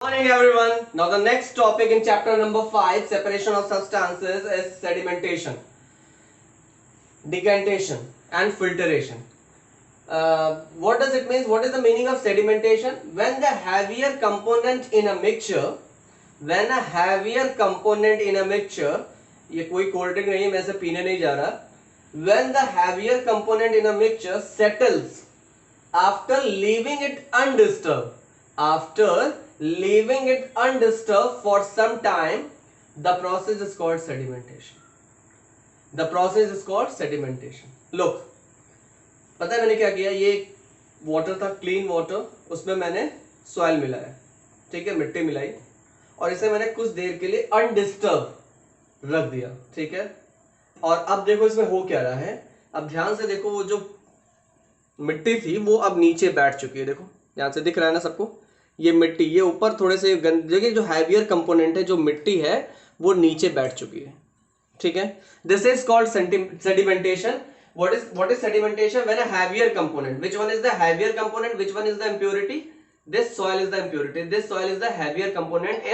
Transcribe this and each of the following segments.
Morning everyone. Now the next topic in chapter number 5, separation of substances, is sedimentation, decantation and filtration. What does it mean? What is the meaning of sedimentation? When the heavier component in a mixture, ये कोई cold drink नहीं है, मैं इसे पीने नहीं जा रहा. When the heavier component in a mixture settles after leaving it undisturbed, for some time, the process is called sedimentation. Look, पता है मैंने क्या किया? ये वाटर था, क्लीन वाटर, उसमें मैंने सॉइल मिलाया, ठीक है, मिट्टी मिलाई और इसे मैंने कुछ देर के लिए अनडिस्टर्ब रख दिया, ठीक है. और अब देखो इसमें हो क्या रहा है. अब ध्यान से देखो, वो जो मिट्टी थी वो अब नीचे बैठ चुकी है. देखो ध्यान से दिख रहा है ना सबको, ये मिट्टी, ये ऊपर थोड़े से देखिए, जो हैवियर कंपोनेंट है, जो मिट्टी है, वो नीचे बैठ चुकी है, ठीक है. This is called sedimentation. what is sedimentation? When a heavier component, which one is the heavier component, which one is the impurity? This soil is the impurity, this soil is the heavier component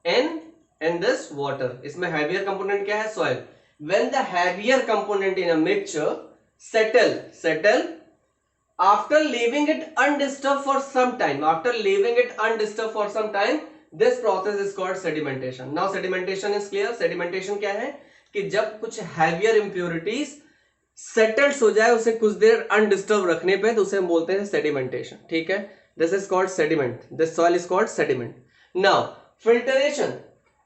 in this water. इसमें heavier component क्या है? Soil. When the heavier component in a mixture settle after leaving it undisturbed for some time, this process is called sedimentation. Now sedimentation is clear. Sedimentation क्या है कि जब कुछ heavier impurities settled हो जाए, उसे कुछ देर अनडिस्टर्ब रखने पे, तो उसे हम बोलते हैं सेडिमेंटेशन, ठीक है. This is called sediment, this soil is called sediment. Now filtration,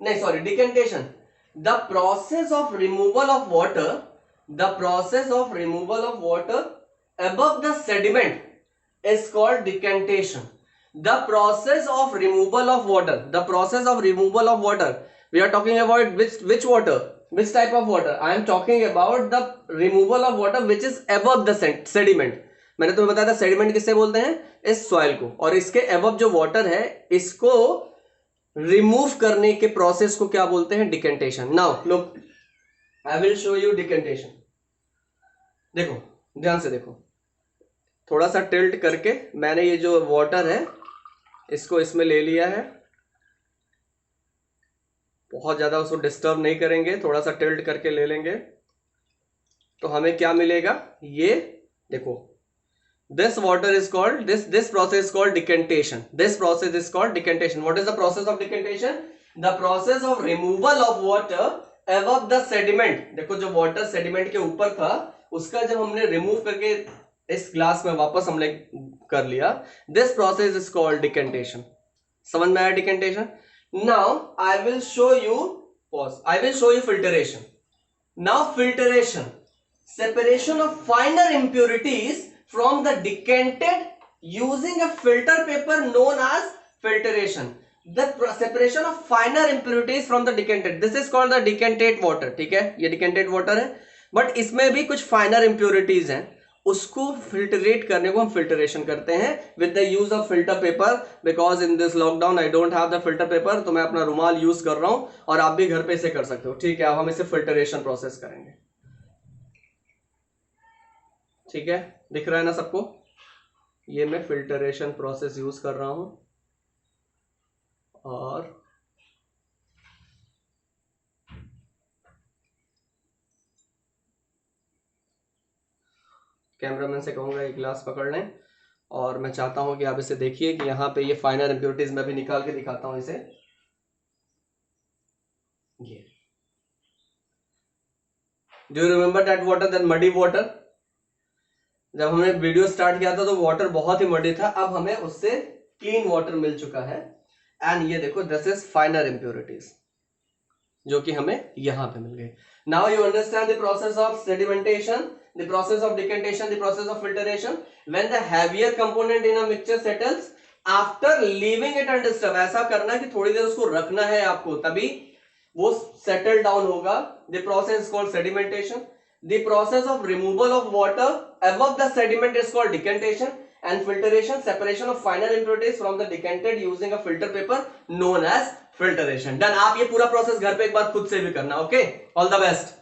नहीं sorry, decantation, the process of removal of water above the sediment is called decantation. The process of removal of water, we are talking about which water, which type of water? I am talking about the removal of water which is above the sediment. मैंने तुम्हें बताया था sediment किससे बोलते हैं? इस soil को. और इसके अबव जो वाटर है, इसको रिमूव करने के प्रोसेस को क्या बोलते हैं? Decantation. Now look, I will show you decantation. देखो ध्यान से देखो, थोड़ा सा टिल्ट करके मैंने ये जो वाटर है इसको इसमें ले लिया है. बहुत ज्यादा उसको डिस्टर्ब नहीं करेंगे, थोड़ा सा टिल्ट करके ले लेंगे, तो हमें क्या मिलेगा? ये देखो, this water is called, this process is called decantation. What is the process of decantation? The process of removal of water above the sediment. देखो, जो वाटर सेडिमेंट के ऊपर था, उसका जब हमने रिमूव करके इस ग्लास में वापस हमने कर लिया, this process is called decantation. समझ में आया decantation? Now I will show you filtration. Now filtration, separation of finer impurities from the decanted using a filter paper known as filtration. The separation of finer impurities from the decanted, this is called the decanted water. ठीक है, ये decanted water है, but इसमें भी कुछ फाइनर impurities हैं, उसको filtrate करने को हम फिल्टरेशन करते हैं with the use of filter paper. Because in this lockdown I don't have the filter paper, तो मैं अपना रुमाल यूज कर रहा हूं, और आप भी घर पे इसे कर सकते हो, ठीक है. अब हम इसे फिल्टरेशन प्रोसेस करेंगे, ठीक है. दिख रहा है ना सबको? ये मैं फिल्टरेशन प्रोसेस यूज कर रहा हूं, और कैमरामैन से कहूंगा एक ग्लास पकड़ लें, और मैं चाहता हूं कि आप इसे देखिए कि यहाँ पे ये फाइनर इंप्योरिटीज मैं भी निकाल के दिखाता हूं इसे. ये do you remember that water, that muddy water? जब हमने वीडियो स्टार्ट किया था तो वाटर बहुत ही मडी था, अब हमें उससे क्लीन वाटर मिल चुका है. एंड ये देखो, दिस इज फाइनर इंप्योरिटीज, जो कि हमें यहां पे मिल गई. Now you understand the process of sedimentation, the process of decantation, the process of filtration. When the heavier component in a mixture settles after leaving it undisturbed, ऐसा करना कि थोड़ी देर उसको रखना है आपको, तभी वो settle down होगा. The process is called sedimentation. The process of removal of water above the sediment is called decantation. And filtration, separation of finer impurities from the decanted using a filter paper known as filtration. Done. आप ये पूरा process घर पे एक बार खुद से भी करना, ओके. All the best.